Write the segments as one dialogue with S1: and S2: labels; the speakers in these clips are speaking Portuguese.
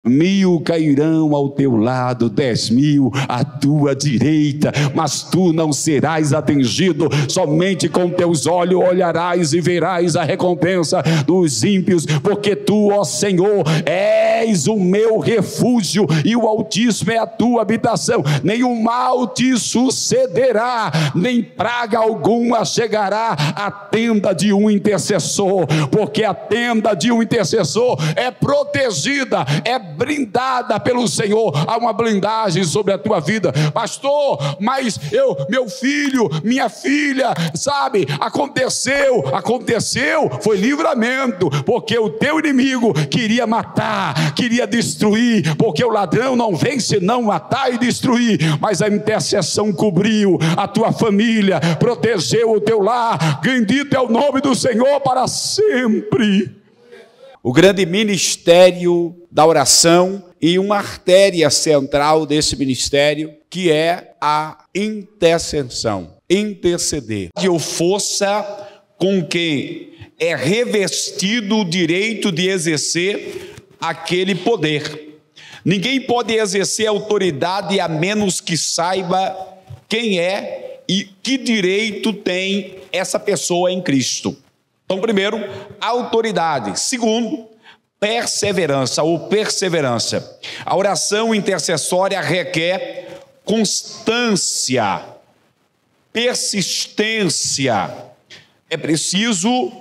S1: 1000 cairão ao teu lado, 10.000 à tua direita, mas tu não serás atingido. Somente com teus olhos olharás e verás a recompensa dos ímpios, porque tu, ó Senhor, és o meu refúgio e o Altíssimo é a tua habitação. Nenhum mal te sucederá, nem praga alguma chegará à tenda de um intercessor, porque a tenda de um intercessor é protegida, é blindada pelo Senhor. Há uma blindagem sobre a tua vida. Pastor, mas meu filho, minha filha, sabe, aconteceu, foi livramento, porque o teu inimigo queria matar, queria destruir, porque o ladrão não vem senão matar e destruir, mas a intercessão cobriu a tua família, protegeu o teu lar. Bendito é o nome do Senhor para sempre.
S2: O grande ministério da oração e uma artéria central desse ministério, que é a intercessão, interceder. E força com quem é revestido o direito de exercer aquele poder. Ninguém pode exercer autoridade a menos que saiba quem é e que direito tem essa pessoa em Cristo. Então, primeiro, autoridade. Segundo, perseverança ou perseverança. A oração intercessória requer constância, persistência. É preciso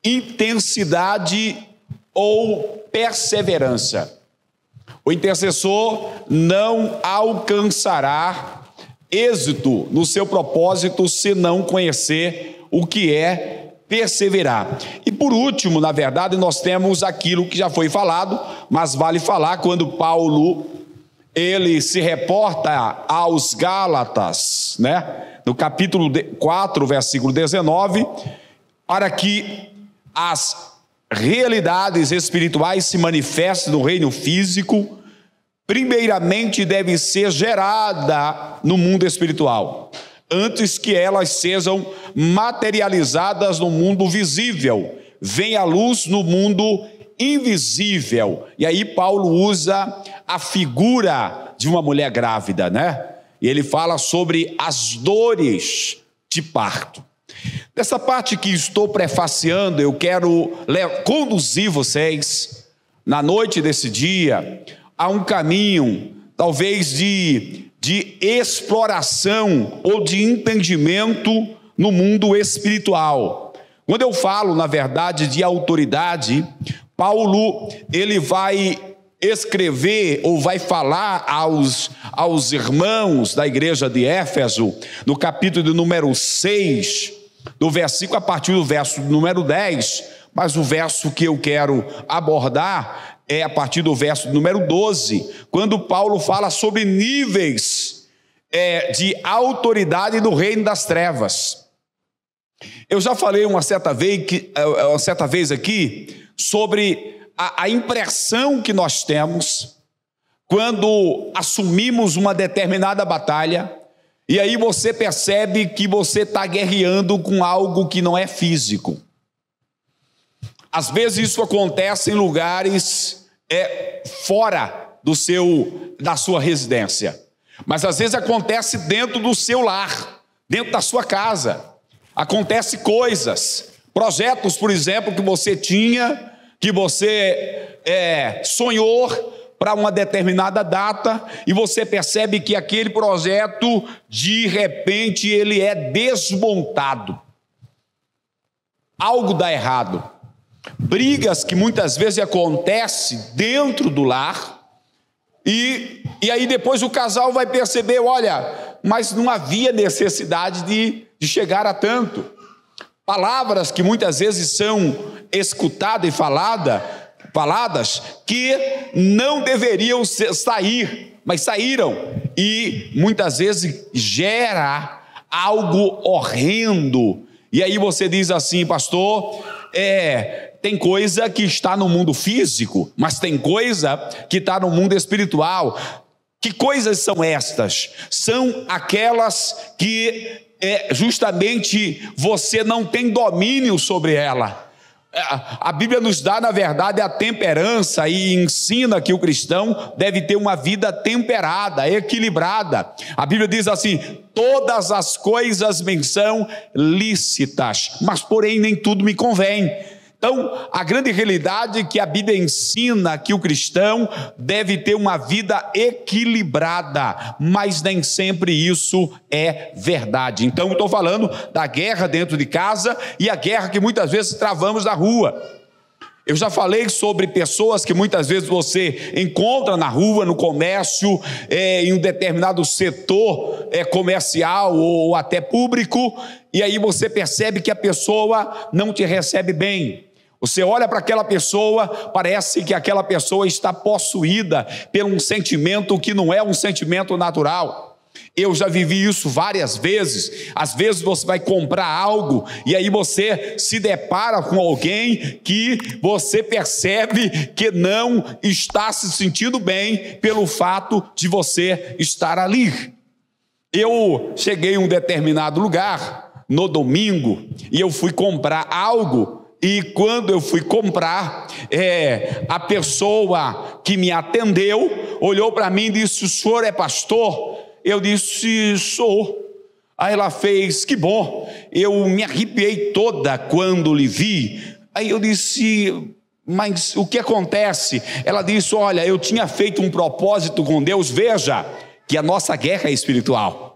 S2: intensidade ou perseverança. O intercessor não alcançará êxito no seu propósito se não conhecer o que é perseverar. E por último, na verdade, nós temos aquilo que já foi falado, mas vale falar quando Paulo, ele se reporta aos Gálatas, né? No capítulo 4, versículo 19, para que as realidades espirituais se manifestem no reino físico, primeiramente deve ser gerada no mundo espiritual, antes que elas sejam materializadas no mundo visível. Vem a luz no mundo invisível. E aí Paulo usa a figura de uma mulher grávida, né? E ele fala sobre as dores de parto. Nessa parte que estou prefaciando, eu quero conduzir vocês, na noite desse dia, a um caminho, talvez de exploração ou de entendimento no mundo espiritual. Quando eu falo, na verdade, de autoridade, Paulo, ele vai escrever ou vai falar aos irmãos da igreja de Éfeso, no capítulo de número 6, do versículo, a partir do verso número 10, mas o verso que eu quero abordar é a partir do verso número 12, quando Paulo fala sobre níveis de autoridade no reino das trevas. Eu já falei uma certa vez aqui sobre a impressão que nós temos quando assumimos uma determinada batalha, e aí você percebe que você está guerreando com algo que não é físico. Às vezes isso acontece em lugares fora da sua residência, mas às vezes acontece dentro do seu lar, dentro da sua casa. Acontece coisas, projetos, por exemplo, que você tinha, que você sonhou para uma determinada data, e você percebe que aquele projeto, de repente, ele é desmontado. Algo dá errado. Brigas que muitas vezes acontecem dentro do lar, e aí depois o casal vai perceber, olha, mas não havia necessidade de chegar a tanto. Palavras que muitas vezes são escutadas e faladas que não deveriam sair, mas saíram, e muitas vezes gera algo horrendo. E aí você diz assim, pastor, tem coisa que está no mundo físico, mas tem coisa que está no mundo espiritual. Que coisas são estas? São aquelas que justamente você não tem domínio sobre ela. A Bíblia nos dá, na verdade, a temperança e ensina que o cristão deve ter uma vida temperada, equilibrada. A Bíblia diz assim: todas as coisas me são lícitas, mas porém nem tudo me convém. Então, a grande realidade é que a Bíblia ensina que o cristão deve ter uma vida equilibrada, mas nem sempre isso é verdade. Então, eu estou falando da guerra dentro de casa e a guerra que muitas vezes travamos na rua. Eu já falei sobre pessoas que muitas vezes você encontra na rua, no comércio, em um determinado setor comercial ou até público, e aí você percebe que a pessoa não te recebe bem. Você olha para aquela pessoa, parece que aquela pessoa está possuída por um sentimento que não é um sentimento natural. Eu já vivi isso várias vezes. Às vezes você vai comprar algo e aí você se depara com alguém que você percebe que não está se sentindo bem pelo fato de você estar ali. Eu cheguei em um determinado lugar no domingo e eu fui comprar algo. E quando eu fui comprar, a pessoa que me atendeu olhou para mim e disse: o senhor é pastor? Eu disse: sou. Aí ela fez: que bom. Eu me arrepiei toda quando lhe vi. Aí eu disse: mas o que acontece? Ela disse: olha, eu tinha feito um propósito com Deus. Veja que a nossa guerra é espiritual.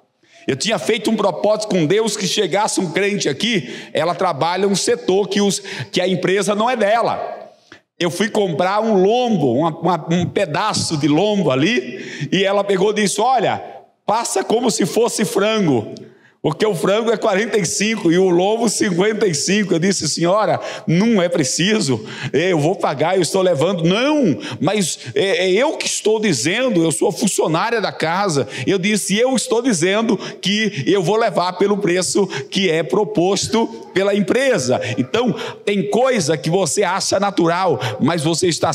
S2: Eu tinha feito um propósito com Deus que chegasse um crente aqui. Ela trabalha um setor que a empresa não é dela. Eu fui comprar um lombo, um pedaço de lombo ali, e ela pegou e disse: olha, passa como se fosse frango, porque o frango é 45 e o lombo 55. Eu disse: senhora, não é preciso, eu vou pagar, eu estou levando. Não, mas é eu que estou dizendo, eu sou funcionária da casa. Eu disse: eu estou dizendo que eu vou levar pelo preço que é proposto pela empresa. Então, tem coisa que você acha natural, mas você está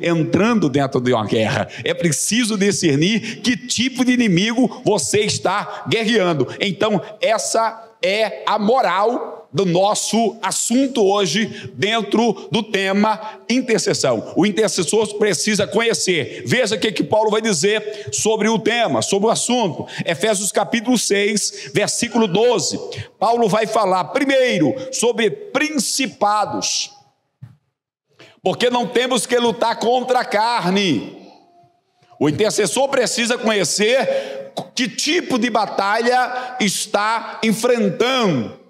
S2: entrando dentro de uma guerra. É preciso discernir que tipo de inimigo você está guerreando. Então, essa é a moral do nosso assunto hoje, dentro do tema intercessão. O intercessor precisa conhecer. Veja o que Paulo vai dizer sobre o tema, sobre o assunto. Efésios capítulo 6, versículo 12. Paulo vai falar primeiro sobre principados, porque não temos que lutar contra a carne. O intercessor precisa conhecer que tipo de batalha está enfrentando.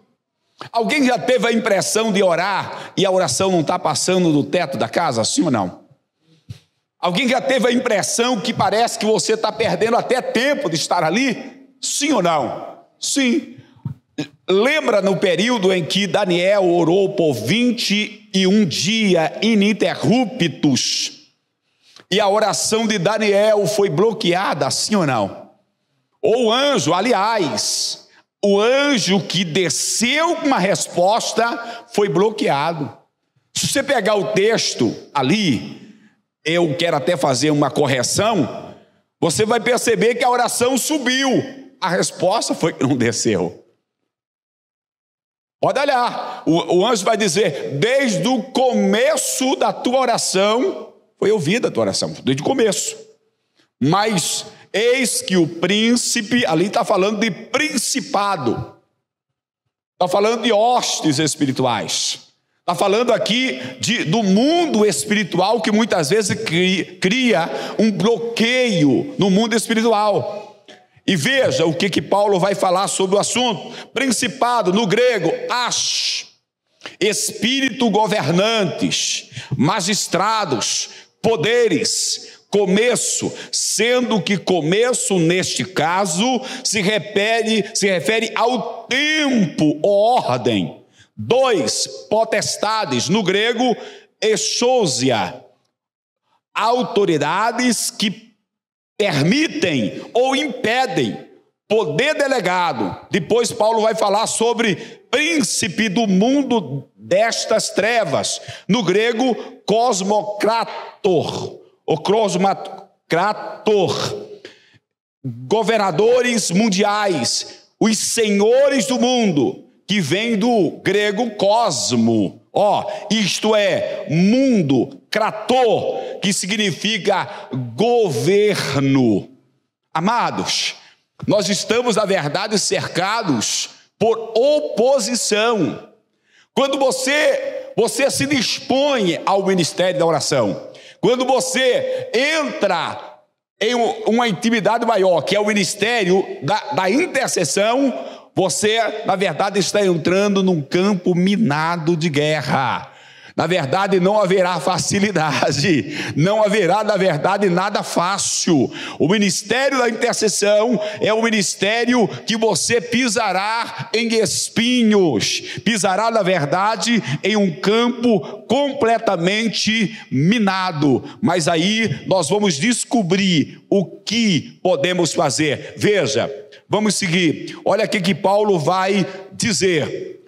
S2: Alguém já teve a impressão de orar e a oração não está passando do teto da casa, sim ou não? Alguém já teve a impressão que parece que você está perdendo até tempo de estar ali, sim ou não? Sim. Lembra no período em que Daniel orou por 21 dias ininterruptos e a oração de Daniel foi bloqueada, sim ou não? Ou o anjo, aliás, o anjo que desceu uma resposta foi bloqueado. Se você pegar o texto ali, eu quero até fazer uma correção, você vai perceber que a oração subiu, a resposta foi que não desceu. Pode olhar, o anjo vai dizer: desde o começo da tua oração, foi ouvida a tua oração, desde o começo. Mas eis que o príncipe, ali está falando de principado, está falando de hostes espirituais, está falando aqui do mundo espiritual que muitas vezes cria um bloqueio no mundo espiritual. E veja o que Paulo vai falar sobre o assunto. Principado, no grego, ash, espírito governantes, magistrados, poderes, começo, sendo que começo neste caso se refere ao tempo, ordem. 2, potestades, no grego, exousia, autoridades que permitem ou impedem, poder delegado. Depois Paulo vai falar sobre príncipe do mundo destas trevas, no grego, cosmocrator, ou cosmocrator, governadores mundiais, os senhores do mundo, que vem do grego cosmo, Isto é mundo, krator, que significa governo. Amados, nós estamos, na verdade, cercados por oposição. Quando você se dispõe ao ministério da oração, quando você entra em uma intimidade maior, que é o ministério da intercessão, você, na verdade, está entrando num campo minado de guerra. Na verdade, não haverá facilidade, não haverá, na verdade, nada fácil. O ministério da intercessão é o ministério que você pisará em espinhos, pisará, na verdade, em um campo completamente minado. Mas aí nós vamos descobrir o que podemos fazer. Veja, vamos seguir. Olha aqui que Paulo vai dizer,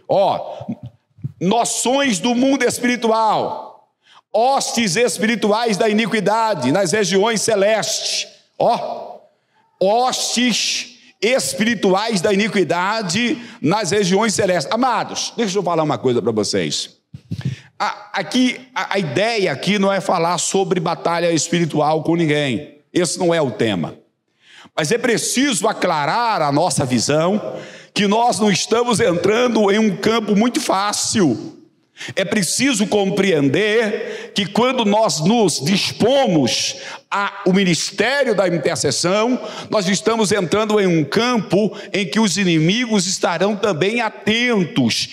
S2: noções do mundo espiritual, hostes espirituais da iniquidade nas regiões celestes. Hostes espirituais da iniquidade nas regiões celestes. Amados, deixa eu falar uma coisa para vocês. A ideia aqui não é falar sobre batalha espiritual com ninguém. Esse não é o tema. Mas é preciso aclarar a nossa visão, que nós não estamos entrando em um campo muito fácil. É preciso compreender que quando nós nos dispomos ao ministério da intercessão, nós estamos entrando em um campo em que os inimigos estarão também atentos.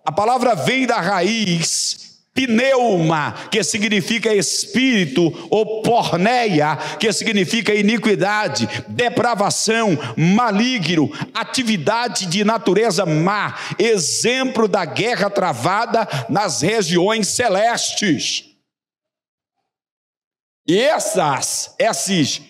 S2: A palavra vem da raiz pneuma, que significa espírito, ou porneia, que significa iniquidade, depravação, maligno, atividade de natureza má, exemplo da guerra travada nas regiões celestes. E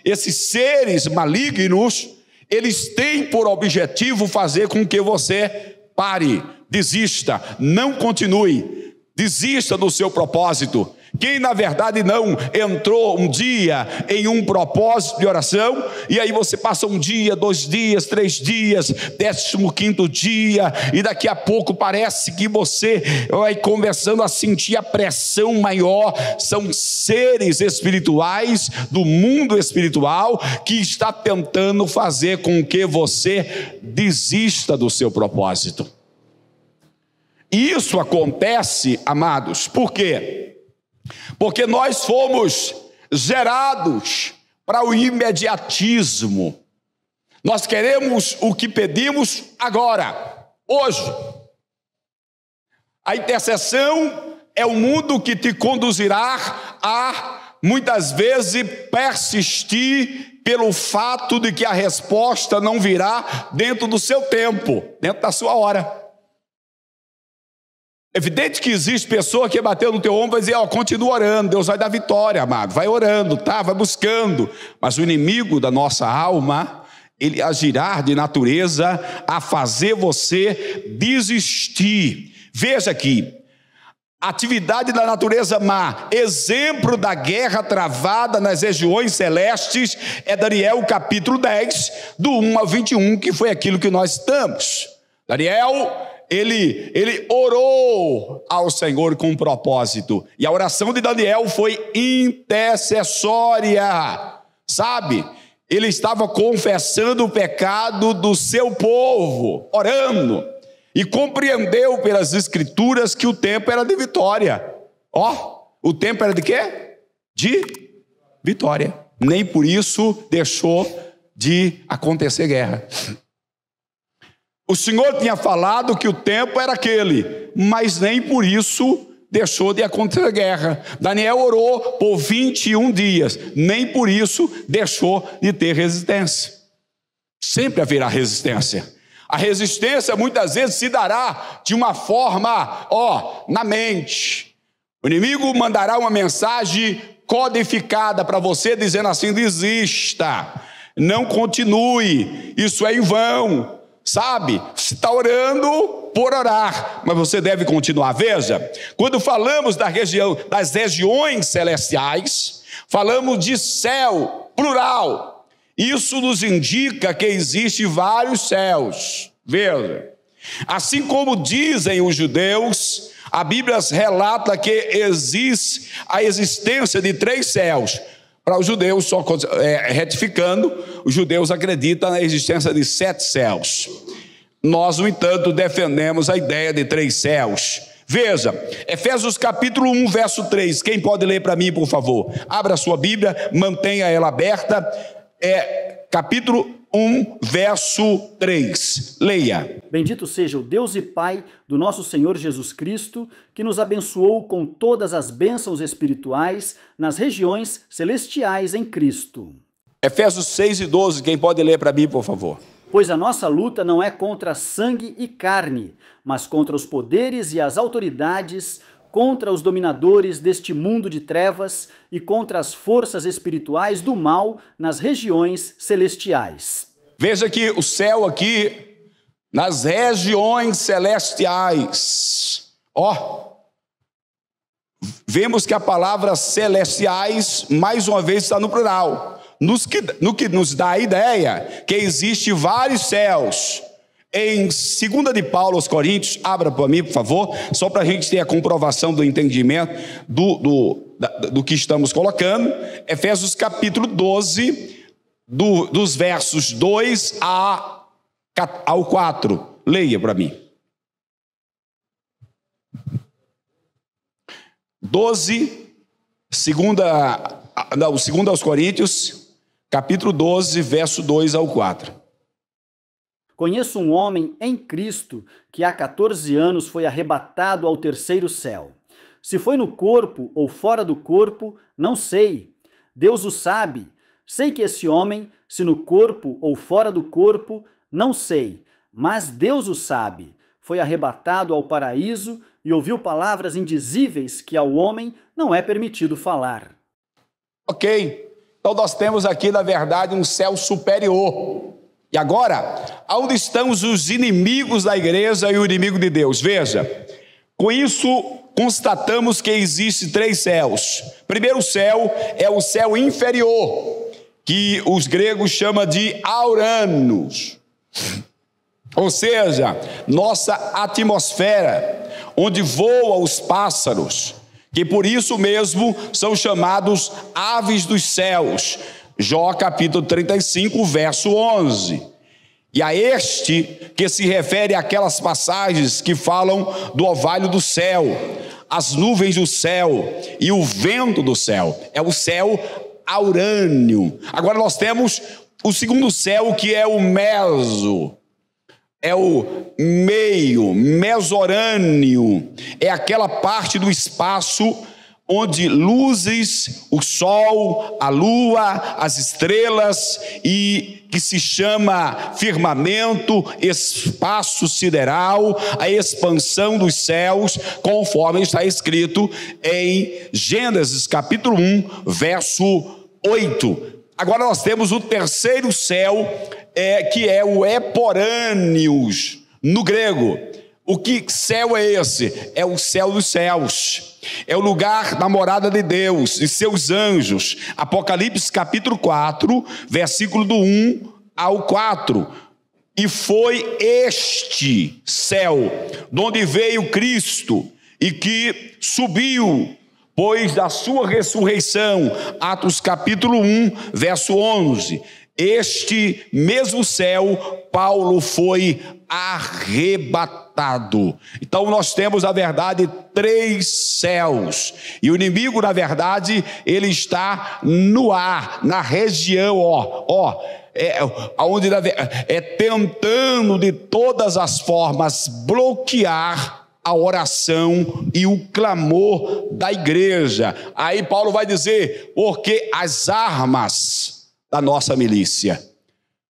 S2: esses seres malignos, eles têm por objetivo fazer com que você pare, desista, não continue. Desista do seu propósito. Quem na verdade não entrou um dia em um propósito de oração, e aí você passa um dia, 2 dias, 3 dias, 15º dia, e daqui a pouco parece que você vai começando a sentir a pressão maior. São seres espirituais do mundo espiritual que está tentando fazer com que você desista do seu propósito. Isso acontece, amados, por quê? Porque nós fomos gerados para o imediatismo. Nós queremos o que pedimos agora, hoje. A intercessão é o mundo que te conduzirá a, muitas vezes, persistir pelo fato de que a resposta não virá dentro do seu tempo, dentro da sua hora. Evidente que existe pessoa que bateu no teu ombro e vai dizer, continua orando, Deus vai dar vitória, amado, vai orando, vai buscando. Mas o inimigo da nossa alma, ele agirá de natureza a fazer você desistir. Veja aqui, atividade da natureza má, exemplo da guerra travada nas regiões celestes, é Daniel capítulo 10, do 1 ao 21, que foi aquilo que nós estamos. Daniel, ele orou ao Senhor com um propósito, e a oração de Daniel foi intercessória, sabe? Ele estava confessando o pecado do seu povo, orando, e compreendeu pelas escrituras que o tempo era de vitória. O tempo era de quê? De vitória. Nem por isso deixou de acontecer guerra. O Senhor tinha falado que o tempo era aquele, mas nem por isso deixou de acontecer guerra. Daniel orou por 21 dias, nem por isso deixou de ter resistência. Sempre haverá resistência. A resistência muitas vezes se dará de uma forma, na mente. O inimigo mandará uma mensagem codificada para você, dizendo assim: desista, não continue, isso é em vão. Sabe, você está orando por orar, mas você deve continuar. Veja, quando falamos das regiões celestiais, falamos de céu, plural. Isso nos indica que existem vários céus. Veja, assim como dizem os judeus, A Bíblia relata que existe a existência de 3 céus. Para os judeus, só retificando, os judeus acreditam na existência de 7 céus. Nós, no entanto, defendemos a ideia de 3 céus. Veja, Efésios capítulo 1, verso 3. Quem pode ler para mim, por favor? Abra a sua Bíblia, mantenha ela aberta. Capítulo 1, verso 3. Leia.
S3: Bendito seja o Deus e Pai do nosso Senhor Jesus Cristo, que nos abençoou com todas as bênçãos espirituais nas regiões celestiais em Cristo.
S2: Efésios 6 e 12. Quem pode ler para mim, por favor?
S3: Pois a nossa luta não é contra sangue e carne, mas contra os poderes e as autoridades, contra os dominadores deste mundo de trevas e contra as forças espirituais do mal nas regiões celestiais.
S2: Veja que o céu aqui, nas regiões celestiais. Vemos que a palavra celestiais, mais uma vez, está no plural. No que nos dá a ideia que existe vários céus. Em 2 de Paulo aos Coríntios, abra para mim, por favor, só para a gente ter a comprovação do entendimento do que estamos colocando. Efésios capítulo 12, dos versos 2 ao 4. Leia para mim. 12, 2 aos Coríntios, capítulo 12, verso 2 ao 4.
S3: Conheço um homem em Cristo que há 14 anos foi arrebatado ao 3º céu. Se foi no corpo ou fora do corpo, não sei. Deus o sabe. Sei que esse homem, se no corpo ou fora do corpo, não sei. Mas Deus o sabe. Foi arrebatado ao paraíso e ouviu palavras indizíveis que ao homem não é permitido falar.
S2: Ok. Então nós temos aqui, na verdade, um céu superior. E agora, onde estão os inimigos da igreja e o inimigo de Deus? Veja, com isso constatamos que existem 3 céus. Primeiro céu é o céu inferior, que os gregos chamam de auranos. Ou seja, nossa atmosfera, onde voam os pássaros, que por isso mesmo são chamados aves dos céus. Jó capítulo 35, verso 11. E a este que se refere àquelas passagens que falam do orvalho do céu, as nuvens do céu e o vento do céu. É o céu aurâneo. Agora nós temos o segundo céu, que é o meso. É o mesorâneo. É aquela parte do espaço onde luzes, o sol, a lua, as estrelas, e que se chama firmamento, espaço sideral, a expansão dos céus, conforme está escrito em Gênesis capítulo 1, verso 8. Agora nós temos o terceiro céu, que é o eporâneos, no grego. O que céu é esse? É o céu dos céus. É o lugar da morada de Deus e seus anjos. Apocalipse capítulo 4, versículo do 1 ao 4. E foi este céu, de onde veio Cristo, e que subiu, pois da sua ressurreição. Atos capítulo 1, verso 11. Este mesmo céu, Paulo foi arrebatado. Então nós temos, na verdade, 3 céus. E o inimigo, na verdade, ele está no ar, na região, onde tentando de todas as formas bloquear a oração e o clamor da igreja. Aí Paulo vai dizer, porque as armas da nossa milícia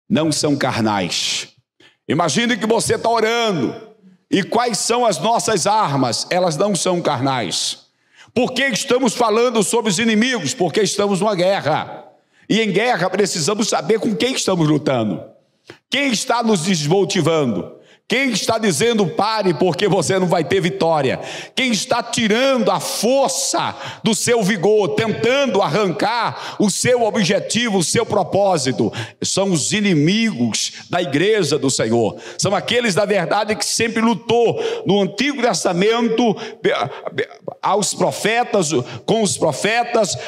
S2: não são carnais. Imagine que você está orando, e quais são as nossas armas? Elas não são carnais. Por que estamos falando sobre os inimigos? Porque estamos numa guerra, e em guerra precisamos saber com quem estamos lutando, quem está nos desmotivando, Quem está dizendo pare porque você não vai ter vitória? Quem está tirando a força do seu vigor, tentando arrancar o seu objetivo, o seu propósito? São os inimigos da igreja do Senhor. São aqueles da verdade que sempre lutou no Antigo Testamento aos profetas, com os profetas,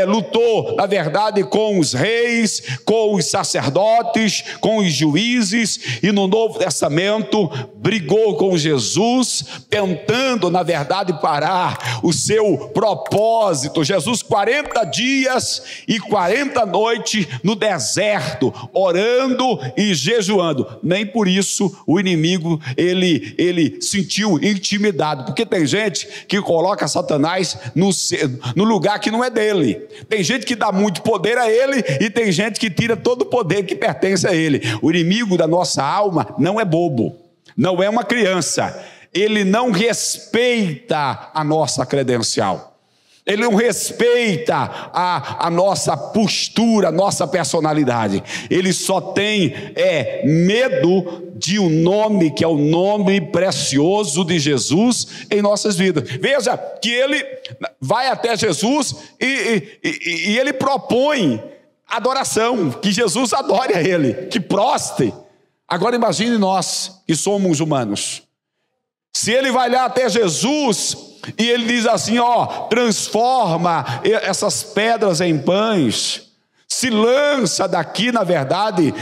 S2: lutou na verdade com os reis, com os sacerdotes, com os juízes, e no Novo Testamento brigou com Jesus, tentando na verdade parar o seu propósito. Jesus 40 dias e 40 noites no deserto, orando e jejuando. Nem por isso o inimigo ele sentiu intimidado, porque tem gente que coloca Satanás no lugar que não é dele. Tem gente que dá muito poder a ele e tem gente que tira todo o poder que pertence a ele. O inimigo da nossa alma não é bobo, não é uma criança. Ele não respeita a nossa credencial, ele não respeita a nossa postura, a nossa personalidade. Ele só tem medo de um nome, que é o nome precioso de Jesus em nossas vidas. Veja que ele vai até Jesus e ele propõe adoração, que Jesus adore a ele, que prostre. Agora imagine nós que somos humanos. Se ele vai lá até Jesus e ele diz assim, transforma essas pedras em pães, se lança daqui, na verdade,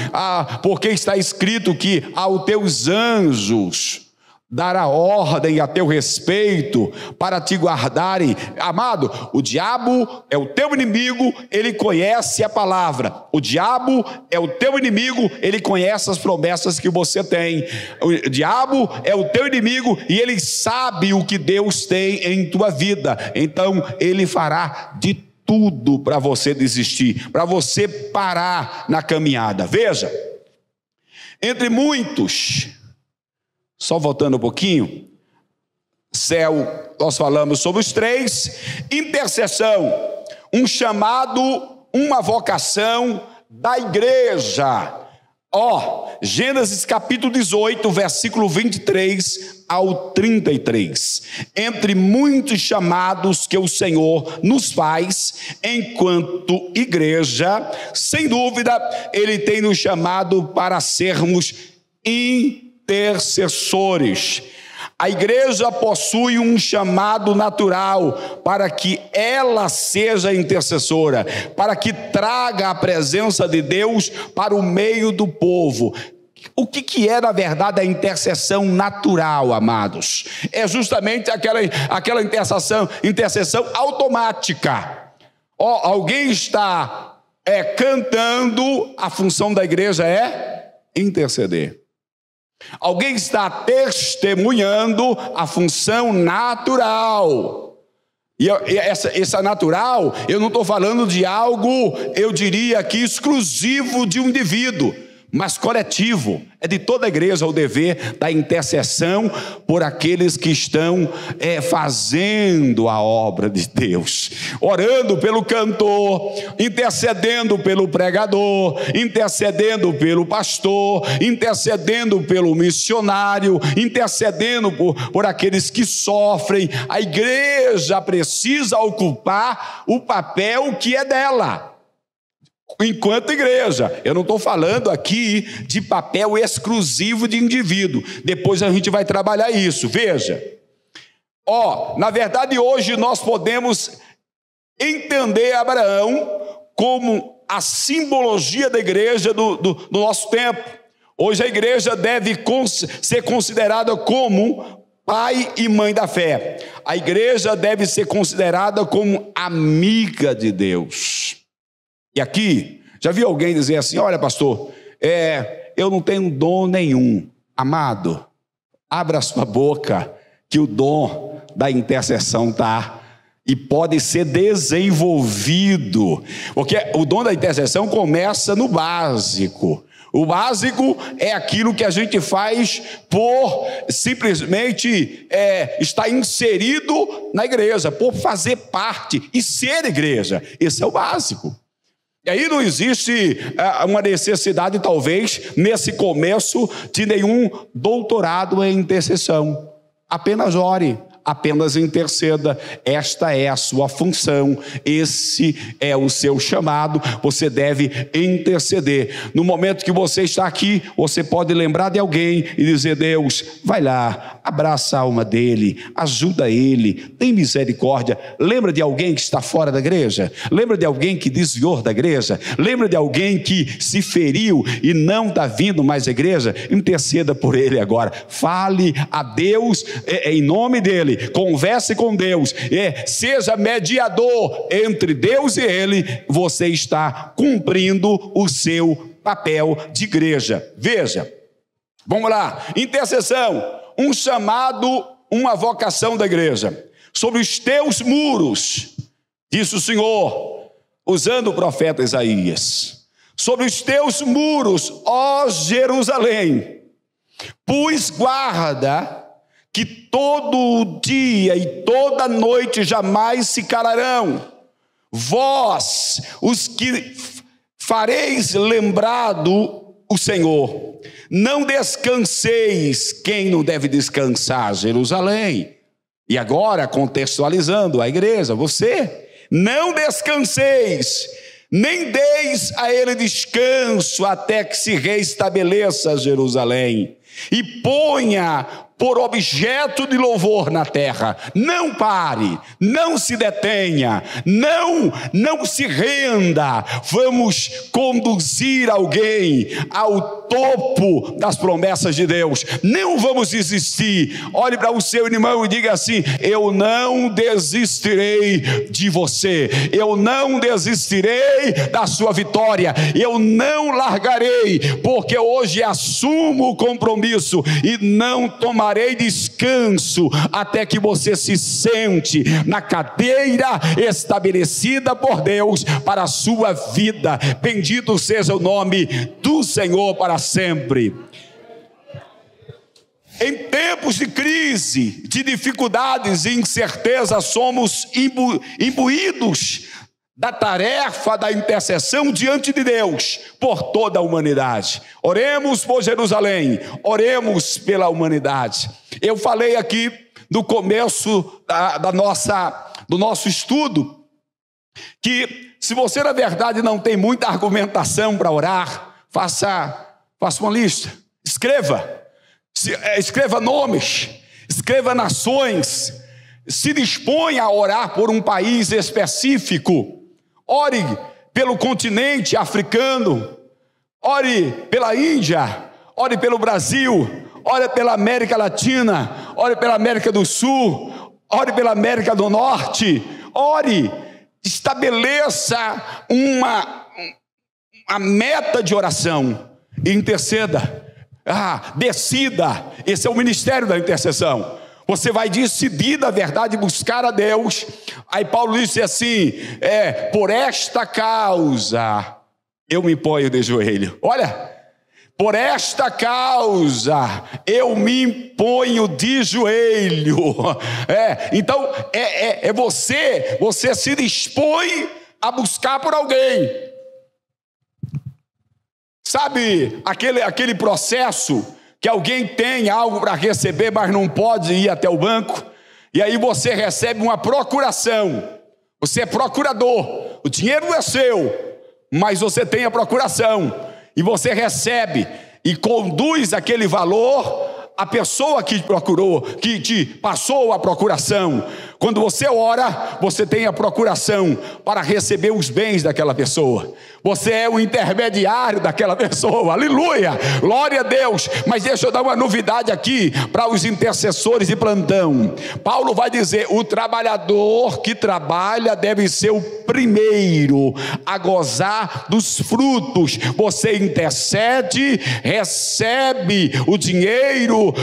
S2: porque está escrito que aos teus anjos dará ordem a teu respeito para te guardarem. Amado, o diabo é o teu inimigo, ele conhece a palavra. O diabo é o teu inimigo, ele conhece as promessas que você tem. O diabo é o teu inimigo e ele sabe o que Deus tem em tua vida. Então ele fará de tudo para você desistir, para você parar na caminhada. Veja, entre muitos, só voltando um pouquinho, céu, nós falamos sobre os três: intercessão, um chamado, uma vocação da igreja. Gênesis capítulo 18, versículo 23 ao 33. Entre muitos chamados que o Senhor nos faz enquanto igreja, sem dúvida, Ele tem nos chamado para sermos intercessores. A igreja possui um chamado natural para que ela seja intercessora, para que traga a presença de Deus para o meio do povo. O que é, na verdade, a intercessão natural, amados? É justamente aquela intercessão automática. Alguém está cantando, a função da igreja é interceder. Alguém está testemunhando, a função natural. E essa natural, eu não estou falando de algo, eu diria aqui, exclusivo de um indivíduo, mas coletivo. É de toda a igreja o dever da intercessão por aqueles que estão fazendo a obra de Deus, orando pelo cantor, intercedendo pelo pregador, intercedendo pelo pastor, intercedendo pelo missionário, intercedendo por aqueles que sofrem. A igreja precisa ocupar o papel que é dela enquanto igreja. Eu não estou falando aqui de papel exclusivo de indivíduo. Depois a gente vai trabalhar isso. Veja, na verdade hoje nós podemos entender Abraão como a simbologia da igreja do nosso tempo. Hoje a igreja deve ser considerada como pai e mãe da fé. A igreja deve ser considerada como amiga de Deus. E aqui, já viu alguém dizer assim: olha, pastor, eu não tenho dom nenhum. Amado, abra a sua boca, que o dom da intercessão está e pode ser desenvolvido, porque o dom da intercessão começa no básico. O básico é aquilo que a gente faz por simplesmente estar inserido na igreja, por fazer parte e ser igreja. Esse é o básico. E aí não existe uma necessidade, talvez, nesse começo, de nenhum doutorado em intercessão. Apenas ore, apenas interceda. Esta é a sua função, esse é o seu chamado. Você deve interceder. No momento que você está aqui, você pode lembrar de alguém e dizer: Deus, vai lá, abraça a alma dele, ajuda ele, tem misericórdia. Lembra de alguém que está fora da igreja? Lembra de alguém que desviou da igreja? Lembra de alguém que se feriu e não está vindo mais à igreja? Interceda por ele agora. Fale a Deus em nome dele. Converse com Deus, seja mediador entre Deus e ele. Você está cumprindo o seu papel de igreja. Veja, vamos lá, intercessão, um chamado, uma vocação da igreja. Sobre os teus muros, disse o Senhor, usando o profeta Isaías, sobre os teus muros, ó Jerusalém, pus guarda, que todo dia e toda noite jamais se calarão. Vós, os que fareis lembrado o Senhor, não descanseis. Quem não deve descansar? Jerusalém. E agora, contextualizando a igreja, você, não descanseis, nem deis a ele descanso, até que se reestabeleça Jerusalém, e ponha por objeto de louvor na terra. Não pare, não se detenha, não se renda. Vamos conduzir alguém ao topo das promessas de Deus. Não vamos desistir. Olhe para o seu irmão e diga assim: eu não desistirei de você, eu não desistirei da sua vitória, eu não largarei, porque hoje assumo o compromisso e não tomarei descanso até que você se sente na cadeira estabelecida por Deus para a sua vida. Bendito seja o nome do Senhor para sempre. Em tempos de crise, de dificuldades e incerteza, somos imbuídos da tarefa da intercessão diante de Deus por toda a humanidade. Oremos por Jerusalém, oremos pela humanidade. Eu falei aqui no começo do nosso estudo que se você na verdade não tem muita argumentação para orar, faça uma lista, escreva nomes, escreva nações, se disponha a orar por um país específico. Ore pelo continente africano, ore pela Índia, ore pelo Brasil, ore pela América Latina, ore pela América do Sul, ore pela América do Norte. Ore, estabeleça uma meta de oração e interceda. Decida. Esse é o ministério da intercessão. Você vai decidir, na verdade, buscar a Deus. Aí Paulo disse assim: por esta causa eu me ponho de joelho. Olha, por esta causa eu me ponho de joelho. Então você se dispõe a buscar por alguém. Sabe aquele processo que alguém tem algo para receber, mas não pode ir até o banco, e aí você recebe uma procuração. Você é procurador, o dinheiro não é seu, mas você tem a procuração, e você recebe e conduz aquele valor à pessoa que te procurou, que te passou a procuração. Quando você ora, você tem a procuração para receber os bens daquela pessoa. Você é o intermediário daquela pessoa. Aleluia, glória a Deus. Mas deixa eu dar uma novidade aqui para os intercessores de plantão. Paulo vai dizer: o trabalhador que trabalha deve ser o primeiro a gozar dos frutos. Você intercede, recebe o dinheiro,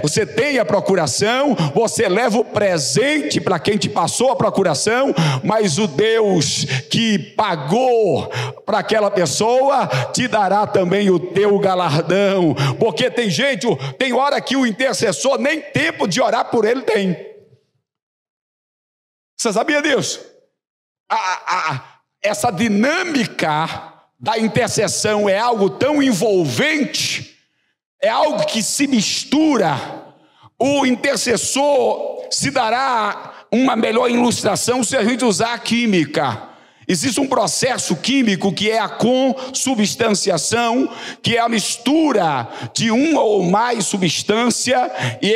S2: você tem a procuração, você leva o presente para quem te passou a procuração, mas o Deus que pagou para aquela pessoa te dará também o teu galardão. Porque tem hora que o intercessor nem tempo de orar por ele tem. Você sabia disso? essa dinâmica da intercessão é algo tão envolvente, é algo que se mistura. O intercessor se dará uma melhor ilustração se a gente usar a química. Existe um processo químico que é a consubstanciação, que é a mistura de uma ou mais substância, e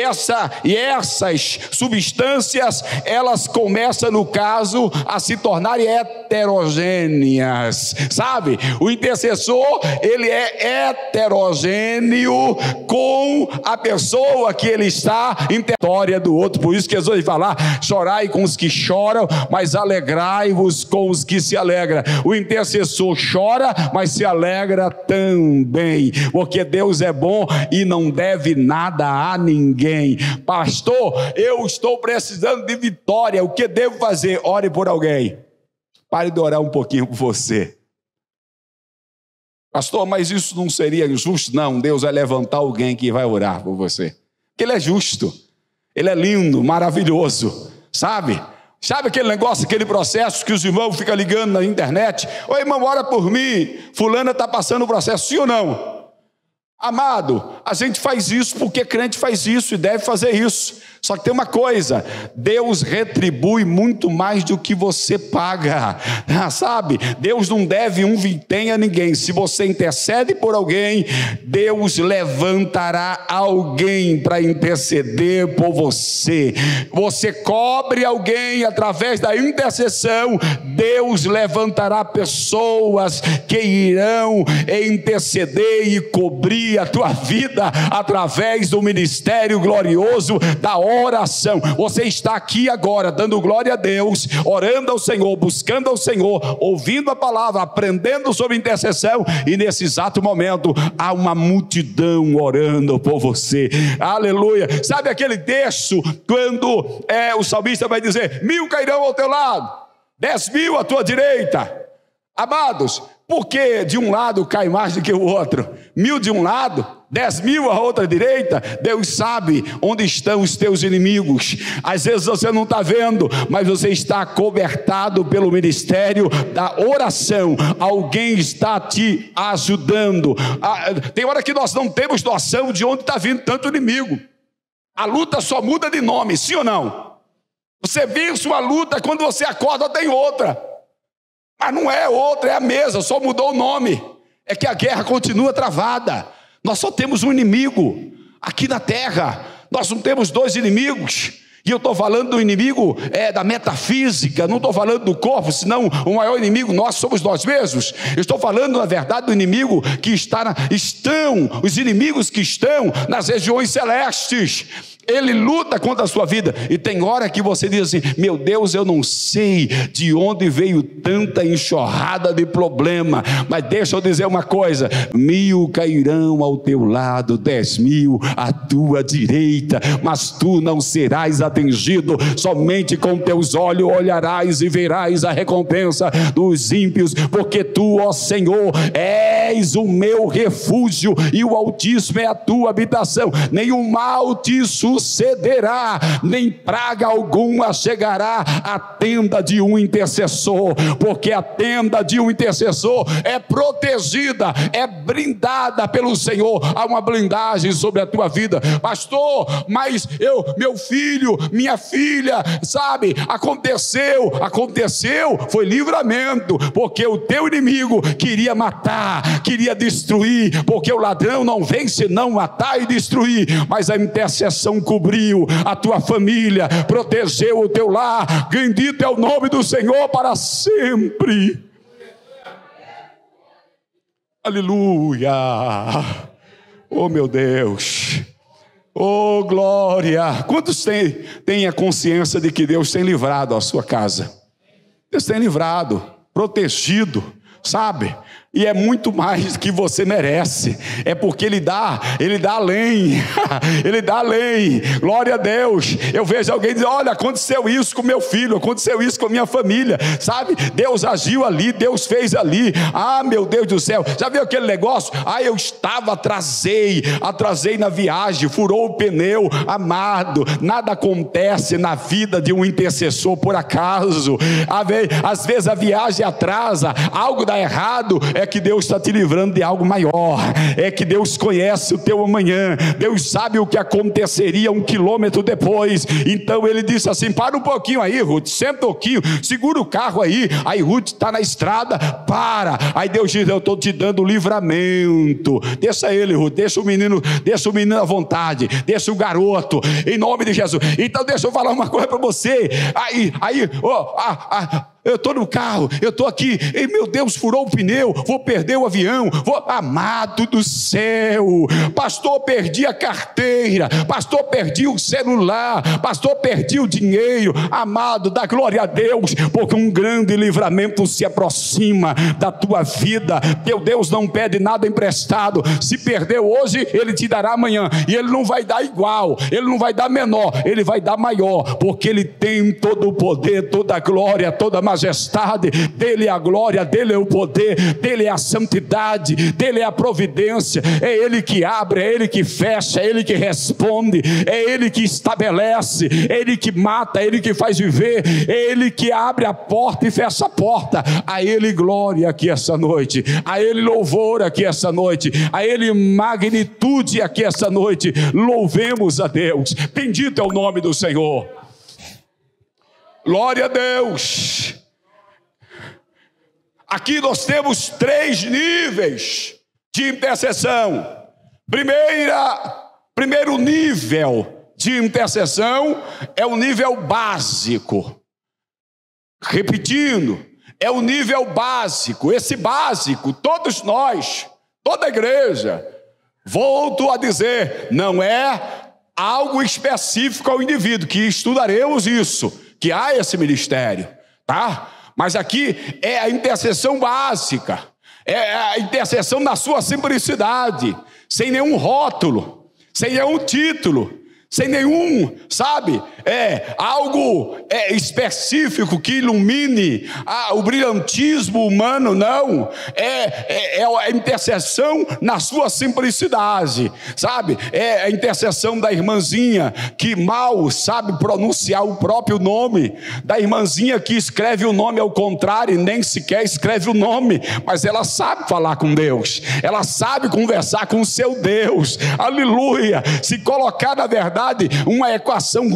S2: essas substâncias, elas começam, no caso, a se tornarem heterogêneas, sabe? O intercessor, ele é heterogêneo com a pessoa que ele está em história do outro. Por isso que Jesus vai falar: chorai com os que choram, mas alegrai-vos com os que se alegra. O intercessor chora, mas se alegra também, porque Deus é bom e não deve nada a ninguém. Pastor, eu estou precisando de vitória, o que devo fazer? Ore por alguém. Pare de orar um pouquinho por você. Pastor, mas isso não seria injusto? Não, Deus vai levantar alguém que vai orar por você, porque Ele é justo, Ele é lindo, maravilhoso, sabe? Sabe aquele negócio, aquele processo que os irmãos ficam ligando na internet? Ô irmão, ora por mim, fulana está passando o processo, sim ou não? Amado, a gente faz isso porque crente faz isso e deve fazer isso. Só que tem uma coisa: Deus retribui muito mais do que você paga, sabe? Deus não deve um vintém a ninguém. Se você intercede por alguém, Deus levantará alguém para interceder por você. Você cobre alguém através da intercessão, Deus levantará pessoas que irão interceder e cobrir a tua vida através do ministério glorioso da oração. Você está aqui agora dando glória a Deus, orando ao Senhor, buscando ao Senhor, ouvindo a palavra, aprendendo sobre intercessão, e nesse exato momento há uma multidão orando por você. Aleluia. Sabe aquele texto quando o salmista vai dizer: 1000 cairão ao teu lado, 10.000 à tua direita? Amados, porque de um lado cai mais do que o outro? 1000 de um lado, 10.000 à outra direita. Deus sabe onde estão os teus inimigos. Às vezes você não está vendo, mas você está cobertado pelo ministério da oração. Alguém está te ajudando. Tem hora que nós não temos noção de onde está vindo tanto inimigo. A luta só muda de nome, sim ou não? Você vence uma luta, quando você acorda tem outra. Mas não é outra, é a mesma, só mudou o nome. É que a guerra continua travada. Nós só temos um inimigo aqui na terra. Nós não temos dois inimigos. E eu estou falando do inimigo da metafísica, não estou falando do corpo, senão o maior inimigo nós somos nós mesmos. Eu estou falando, na verdade, do inimigo que os inimigos que estão nas regiões celestes. Ele luta contra a sua vida. E tem hora que você diz assim: meu Deus, eu não sei de onde veio tanta enxurrada de problema. Mas deixa eu dizer uma coisa: 1000 cairão ao teu lado, 10.000 à tua direita, mas tu não serás atingido. Somente com teus olhos olharás e verás a recompensa dos ímpios, porque tu, ó Senhor, és o meu refúgio, e o Altíssimo é a tua habitação. Nenhum mal te sucederá, nem praga alguma chegará à tenda de um intercessor, porque a tenda de um intercessor é protegida, é blindada pelo Senhor. Há uma blindagem sobre a tua vida. Pastor, mas meu filho, minha filha, sabe, aconteceu, foi livramento, porque o teu inimigo queria matar, queria destruir, porque o ladrão não vem senão matar e destruir, mas a intercessão cobriu a tua família, protegeu o teu lar. Bendito é o nome do Senhor para sempre. Aleluia. Oh meu Deus, oh glória. Quantos têm a consciência de que Deus tem livrado a sua casa? Deus tem livrado, protegido, sabe?
S1: E é muito mais que você merece. É porque Ele dá além. Ele dá além. Glória a Deus. Eu vejo alguém dizer: olha, aconteceu isso com meu filho, aconteceu isso com a minha família, sabe? Deus agiu ali, Deus fez ali. Ah, meu Deus do céu. Já viu aquele negócio? Ah, eu estava, atrasei na viagem, furou o pneu. Amado, nada acontece na vida de um intercessor por acaso. Às vezes a viagem atrasa, algo dá errado, é que Deus está te livrando de algo maior. É que Deus conhece o teu amanhã. Deus sabe o que aconteceria 1 quilômetro depois. Então Ele disse assim: para um pouquinho aí, Ruth, senta um pouquinho, segura o carro aí. Aí Ruth está na estrada, para. Aí Deus diz: eu estou te dando livramento. Deixa ele, Ruth, deixa o menino à vontade, deixa o garoto, em nome de Jesus. Então deixa eu falar uma coisa para você. Eu estou no carro, eu estou aqui, e meu Deus, furou o pneu, vou perder o avião, amado do céu, pastor, perdi a carteira, pastor, perdi o celular, pastor, perdi o dinheiro. Amado, dá glória a Deus, porque um grande livramento se aproxima da tua vida. Teu Deus não pede nada emprestado. Se perdeu hoje, Ele te dará amanhã, e Ele não vai dar igual, Ele não vai dar menor, Ele vai dar maior, porque Ele tem todo o poder, toda a glória, toda a majestade. Dele é a glória, dele é o poder, dele é a santidade, dele é a providência. É Ele que abre, é Ele que fecha, é Ele que responde, é Ele que estabelece, é Ele que mata, é Ele que faz viver, é Ele que abre a porta e fecha a porta. A Ele glória aqui essa noite, a Ele louvor aqui essa noite, a Ele magnitude aqui essa noite. Louvemos a Deus. Bendito é o nome do Senhor. Glória a Deus. Aqui nós temos 3 níveis de intercessão. Primeiro nível de intercessão é o nível básico. Repetindo, é o nível básico. Esse básico, todos nós, toda a igreja, volto a dizer, não é algo específico ao indivíduo, que estudaremos isso, que há esse ministério, tá? Mas aqui é a intercessão básica, é a intercessão na sua simplicidade, sem nenhum rótulo, sem nenhum título, sem nenhum, sabe, algo específico que ilumine o brilhantismo humano. Não, é a intercessão na sua simplicidade, sabe, é a intercessão da irmãzinha que mal sabe pronunciar o próprio nome, da irmãzinha que escreve o nome ao contrário, nem sequer escreve o nome, mas ela sabe falar com Deus, ela sabe conversar com o seu Deus. Aleluia. Se colocar na verdade uma equação,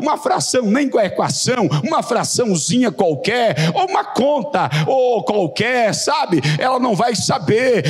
S1: uma fração, nem com a equação, uma fraçãozinha qualquer, ou uma conta, ou qualquer, sabe, ela não vai saber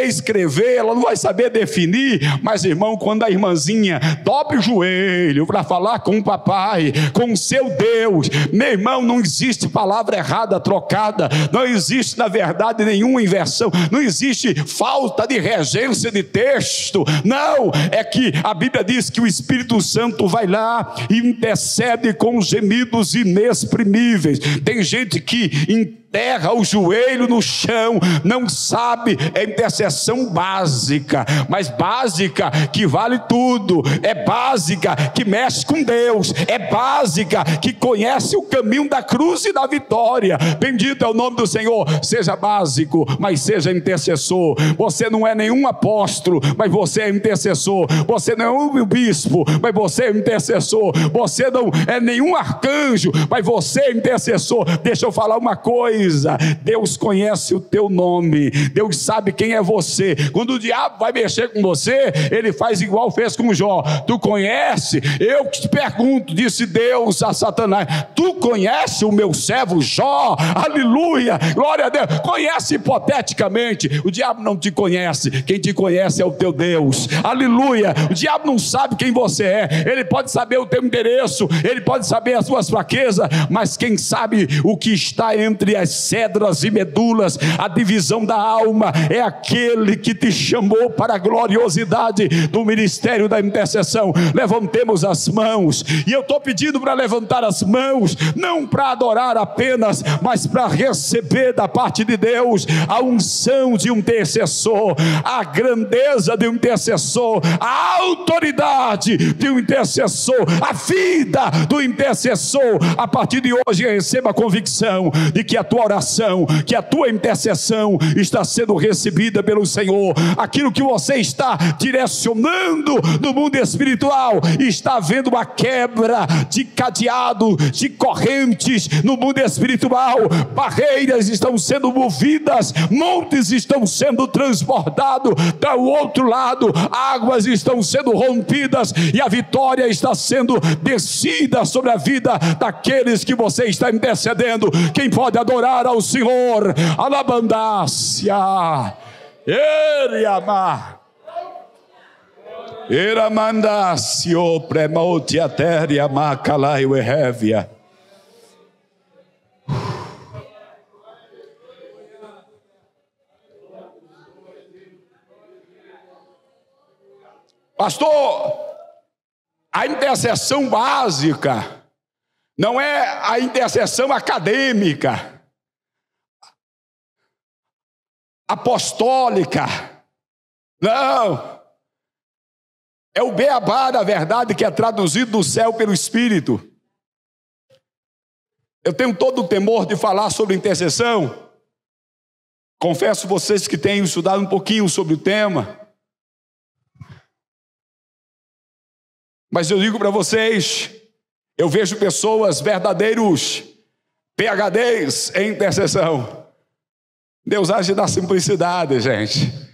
S1: escrever, ela não vai saber definir. Mas irmão, quando a irmãzinha dobra o joelho para falar com o papai, com o seu Deus, meu irmão, não existe palavra errada trocada, não existe na verdade nenhuma inversão, não existe falta de regência de texto. Não, é que a Bíblia diz que o Espírito Santo vai lá e intercede com gemidos inexprimíveis. Tem gente que enterra o joelho no chão, não sabe, é intercessão básica, mas básica que vale tudo, é básica que mexe com Deus, é básica que conhece o caminho da cruz e da vitória. Bendito é o nome do Senhor. Seja básico, mas seja intercessor. Você não é nenhum apóstolo, mas você é intercessor. Você não é um bispo, mas você é intercessor. Você não é nenhum arcanjo, mas você é intercessor. Deixa eu falar uma coisa: Deus conhece o teu nome, Deus sabe quem é você. Quando o diabo vai mexer com você, ele faz igual fez com Jó. Tu conhece? Eu que te pergunto, disse Deus a Satanás, tu conhece o meu servo Jó? Aleluia, glória a Deus. Conhece hipoteticamente, o diabo não te conhece, quem te conhece é o teu Deus. Aleluia. O diabo não sabe quem você é, ele pode saber o teu endereço, ele pode saber as suas fraquezas, mas quem sabe o que está entre as cédulas e medulas, a divisão da alma, é aquele que te chamou para a gloriosidade do ministério da intercessão. Levantemos as mãos, e eu estou pedindo para levantar as mãos, não para adorar apenas, mas para receber da parte de Deus a unção de um intercessor, a grandeza de um intercessor, a autoridade de um intercessor, a vida do intercessor. A partir de hoje receba a convicção de que a tua oração, que a tua intercessão está sendo recebida pelo Senhor. Aquilo que você está direcionando no mundo espiritual, está havendo uma quebra de cadeado, de correntes no mundo espiritual. Barreiras estão sendo movidas, montes estão sendo transbordados para o outro lado, águas estão sendo rompidas, e a vitória está sendo descida sobre a vida daqueles que você está intercedendo. Quem pode adorar ao Senhor? Alabandácia, Eriamá, Eramandácio, Premotia, Teria, Macalai, Uerrévia. Pastor, a intercessão básica não é a intercessão acadêmica, apostólica, não, é o beabá da verdade que é traduzido do céu pelo Espírito. Eu tenho todo o temor de falar sobre intercessão, confesso a vocês que tenho estudado um pouquinho sobre o tema, mas eu digo para vocês, eu vejo pessoas, verdadeiros PhDs em intercessão. Deus age na simplicidade, gente.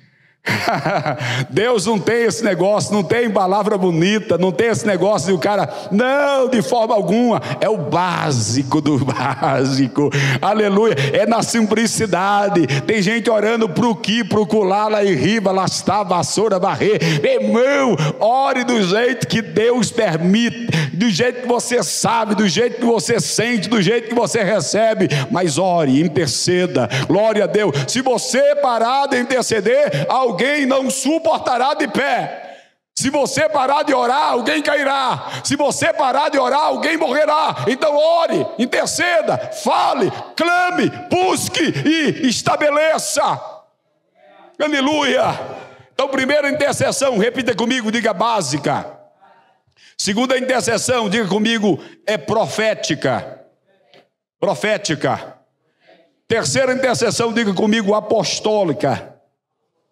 S1: Deus não tem esse negócio, não tem palavra bonita, não tem esse negócio de o cara, não, de forma alguma, é o básico do básico, aleluia, é na simplicidade. Tem gente orando pro que, pro colar, lá em riba, lastar, vassoura, varrer. Irmão, ore do jeito que Deus permite, do jeito que você sabe, do jeito que você sente, do jeito que você recebe, mas ore, interceda, glória a Deus. Se você parar de interceder, alguém não suportará de pé. Se você parar de orar, alguém cairá. Se você parar de orar, alguém morrerá. Então ore, interceda, fale, clame, busque e estabeleça. Aleluia. Então, primeira intercessão, repita comigo, diga básica. Segunda intercessão, diga comigo, é profética. Profética. Terceira intercessão, diga comigo, apostólica.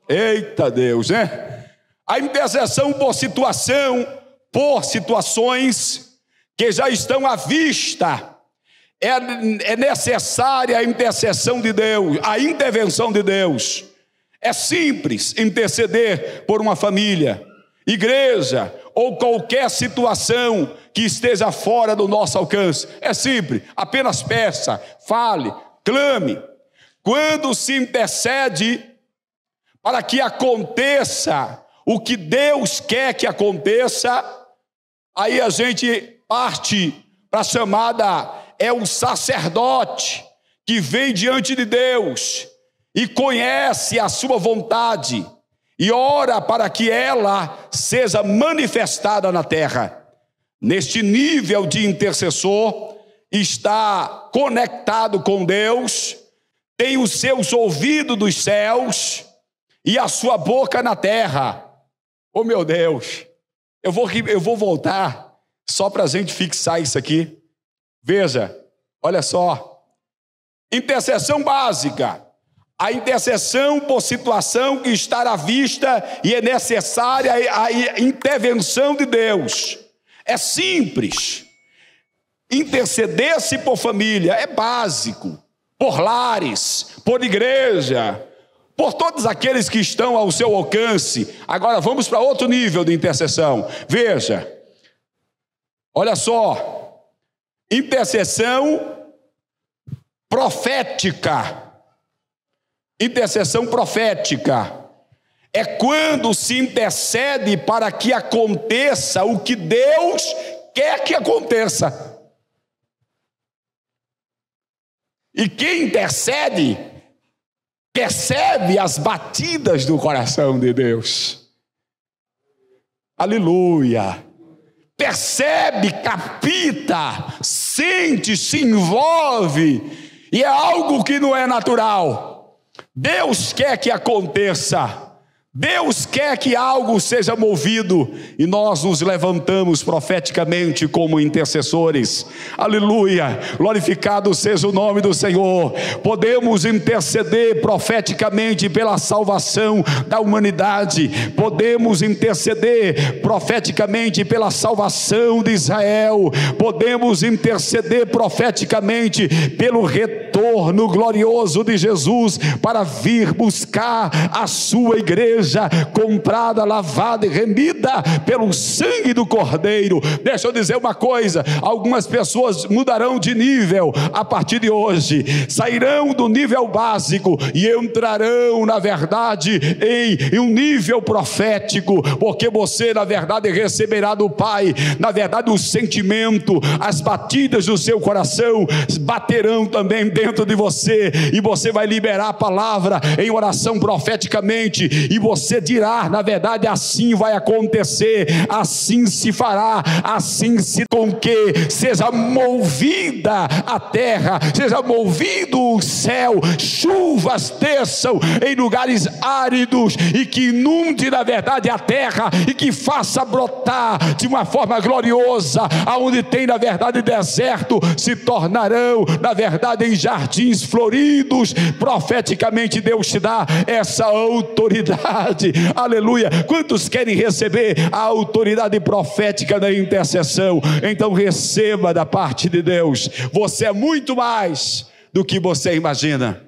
S1: Eita Deus, né? A intercessão por situação, por situações que já estão à vista. É necessária a intercessão de Deus, a intervenção de Deus. É simples interceder por uma família, igreja ou qualquer situação que esteja fora do nosso alcance. É simples, apenas peça, fale, clame. Quando se intercede para que aconteça o que Deus quer que aconteça, aí a gente parte para a chamada, é o sacerdote que vem diante de Deus e conhece a sua vontade e ora para que ela seja manifestada na terra. Neste nível de intercessor, está conectado com Deus, tem os seus ouvidos dos céus e a sua boca na terra. Oh meu Deus, eu vou voltar só para a gente fixar isso aqui. Veja, olha só, intercessão básica, a intercessão por situação que está à vista e é necessária a intervenção de Deus. É simples, interceder-se por família é básico, por lares, por igreja, por todos aqueles que estão ao seu alcance. Agora vamos para outro nível de intercessão. Veja, olha só, intercessão profética. Intercessão profética é quando se intercede para que aconteça o que Deus quer que aconteça. E quem intercede, percebe as batidas do coração de Deus. Aleluia. Percebe, capta, sente, se envolve. E é algo que não é natural. Deus quer que aconteça. Deus quer que algo seja movido, e nós nos levantamos profeticamente como intercessores. Aleluia, glorificado seja o nome do Senhor. Podemos interceder profeticamente pela salvação da humanidade, podemos interceder profeticamente pela salvação de Israel, podemos interceder profeticamente pelo retorno glorioso de Jesus, para vir buscar a sua igreja, comprada, lavada e remida pelo sangue do Cordeiro. Deixa eu dizer uma coisa: algumas pessoas mudarão de nível a partir de hoje, sairão do nível básico e entrarão, na verdade, em um nível profético, porque você, na verdade, receberá do Pai, na verdade, o sentimento, as batidas do seu coração baterão também dentro de você, e você vai liberar a palavra em oração profeticamente, e você dirá, na verdade, assim vai acontecer, assim se fará, assim se com que seja movida a terra, seja movido o céu, chuvas desçam em lugares áridos, e que inunde, na verdade, a terra, e que faça brotar de uma forma gloriosa. Aonde tem, na verdade, deserto, se tornarão, na verdade, em jardins floridos. Profeticamente Deus te dá essa autoridade. Aleluia. Quantos querem receber a autoridade profética da intercessão? Então receba da parte de Deus. Você é muito mais do que você imagina.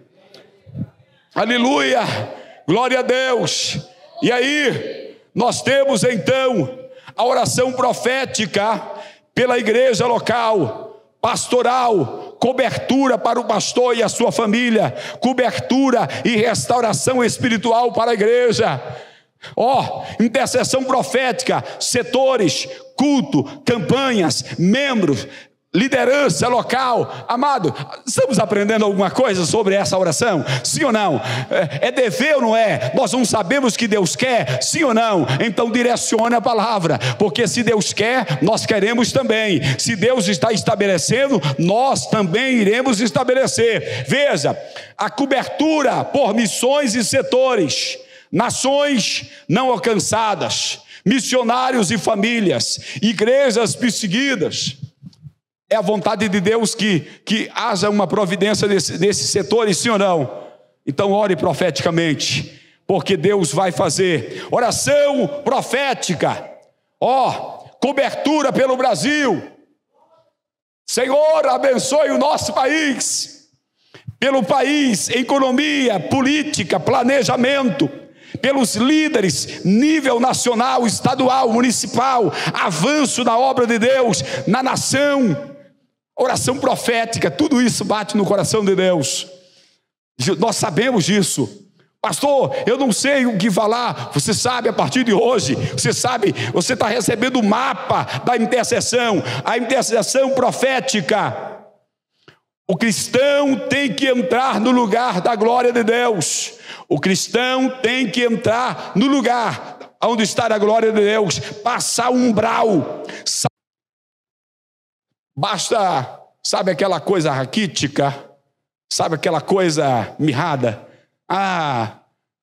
S1: Aleluia, glória a Deus. E aí nós temos então a oração profética pela igreja local, pastoral, cobertura para o pastor e a sua família, cobertura e restauração espiritual para a igreja. Intercessão profética, setores, culto, campanhas, membros, liderança local. Amado, estamos aprendendo alguma coisa sobre essa oração? Sim ou não? É dever ou não é? Nós não sabemos que Deus quer? Sim ou não? Então direcione a palavra, porque se Deus quer, nós queremos também. Se Deus está estabelecendo, nós também iremos estabelecer. Veja, a cobertura por missões e setores, nações não alcançadas, missionários e famílias, igrejas perseguidas. É a vontade de Deus que haja uma providência desses setores, sim ou não? Então ore profeticamente, porque Deus vai fazer. Oração profética, cobertura pelo Brasil. Senhor, abençoe o nosso país, pelo país, economia, política, planejamento, pelos líderes, nível nacional, estadual, municipal, avanço na obra de Deus, na nação. Oração profética, tudo isso bate no coração de Deus. Nós sabemos disso. Pastor, eu não sei o que falar. Você sabe a partir de hoje. Você sabe, você está recebendo o mapa da intercessão, a intercessão profética. O cristão tem que entrar no lugar da glória de Deus. O cristão tem que entrar no lugar onde está a glória de Deus, passar o umbral. Basta, sabe aquela coisa raquítica? Sabe aquela coisa mirrada?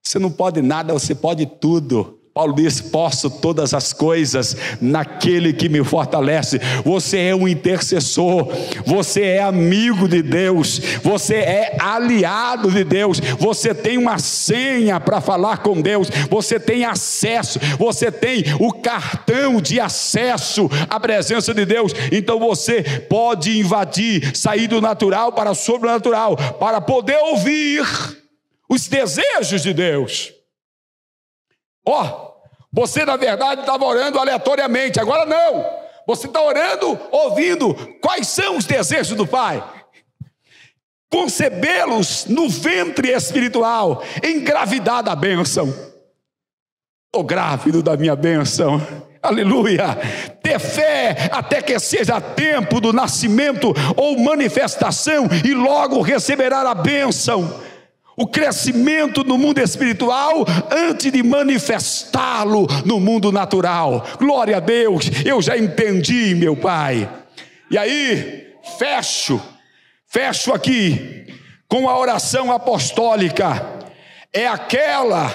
S1: Você não pode nada, você pode tudo. Paulo diz: posso todas as coisas naquele que me fortalece. Você é um intercessor, você é amigo de Deus, você é aliado de Deus, você tem uma senha para falar com Deus, você tem acesso, você tem o cartão de acesso à presença de Deus. Então você pode invadir, sair do natural para o sobrenatural, para poder ouvir os desejos de Deus. Você na verdade estava orando aleatoriamente, agora não, você está orando, ouvindo quais são os desejos do Pai, concebê-los no ventre espiritual, engravidar da bênção. Estou grávido da minha bênção, Aleluia. Ter fé até que seja tempo do nascimento ou manifestação, e logo receberá a bênção. O crescimento no mundo espiritual antes de manifestá-lo no mundo natural. Glória a Deus, eu já entendi, meu Pai. E aí, fecho aqui com a oração apostólica. É aquela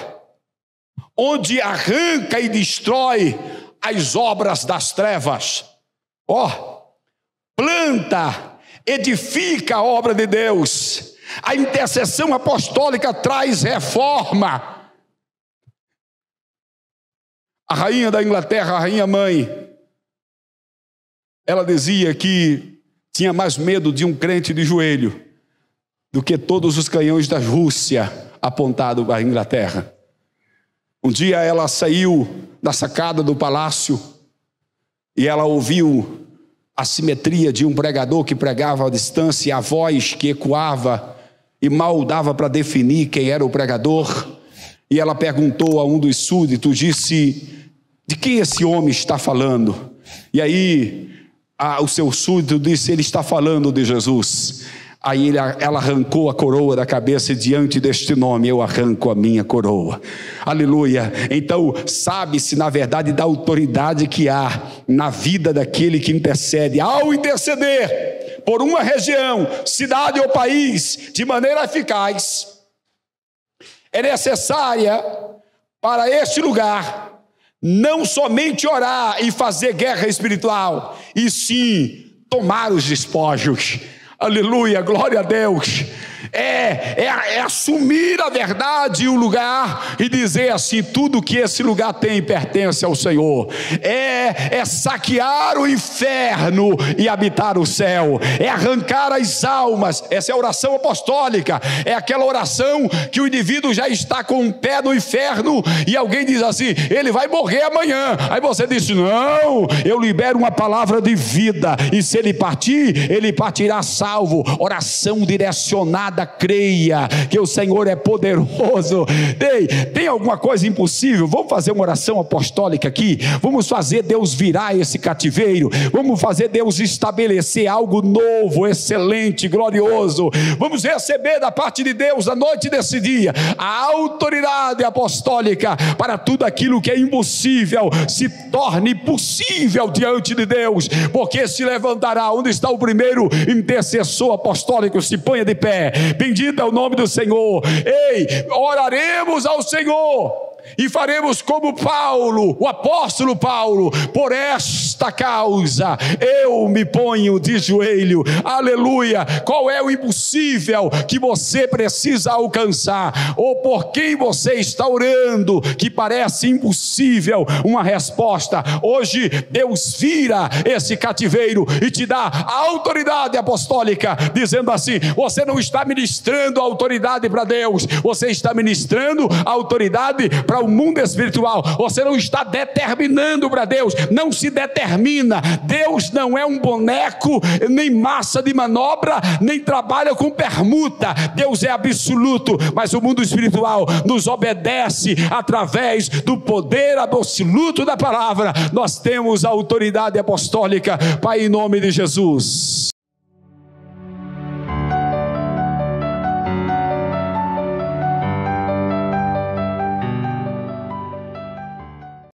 S1: onde arranca e destrói as obras das trevas. Planta, edifica a obra de Deus. A intercessão apostólica traz reforma. A rainha da Inglaterra, a rainha mãe, ela dizia que tinha mais medo de um crente de joelho do que todos os canhões da Rússia apontados para a Inglaterra. Um dia ela saiu da sacada do palácio e ela ouviu a simetria de um pregador que pregava à distância, a voz que ecoava e mal dava para definir quem era o pregador. E ela perguntou a um dos súditos, disse: de quem esse homem está falando? E aí o seu súdito disse: ele está falando de Jesus. Aí ela arrancou a coroa da cabeça, e diante deste nome eu arranco a minha coroa. Aleluia. Então sabe-se na verdade da autoridade que há na vida daquele que intercede. Ao interceder por uma região, cidade ou país de maneira eficaz, é necessária para este lugar não somente orar e fazer guerra espiritual, e sim tomar os despojos. Aleluia, glória a Deus. É assumir a verdade e o lugar e dizer assim: tudo que esse lugar tem pertence ao Senhor. É saquear o inferno e habitar o céu. É arrancar as almas. Essa é a oração apostólica. É aquela oração que o indivíduo já está com o pé no inferno e alguém diz assim: ele vai morrer amanhã. Aí você diz: não, eu libero uma palavra de vida, e se ele partir, ele partirá salvo. Oração direcionada. Creia que o Senhor é poderoso. Tem alguma coisa impossível? Vamos fazer uma oração apostólica aqui. Vamos fazer Deus virar esse cativeiro. Vamos fazer Deus estabelecer algo novo, excelente, glorioso. Vamos receber da parte de Deus na noite desse dia a autoridade apostólica para tudo aquilo que é impossível se torne possível diante de Deus, porque se levantará. Onde está o primeiro intercessor apostólico? Se ponha de pé. Bendito é o nome do Senhor. Oraremos ao Senhor e faremos como Paulo, o apóstolo Paulo: por esta causa eu me ponho de joelho. Aleluia. Qual é o impossível que você precisa alcançar, ou por quem você está orando que parece impossível uma resposta? Hoje Deus vira esse cativeiro e te dá a autoridade apostólica, dizendo assim: você não está ministrando autoridade para Deus, você está ministrando autoridade para o mundo espiritual. Você não está determinando para Deus, não se determina. Deus não é um boneco, nem massa de manobra, nem trabalha com permuta. Deus é absoluto, mas o mundo espiritual nos obedece através do poder absoluto da palavra. Nós temos a autoridade apostólica. Pai, em nome de Jesus,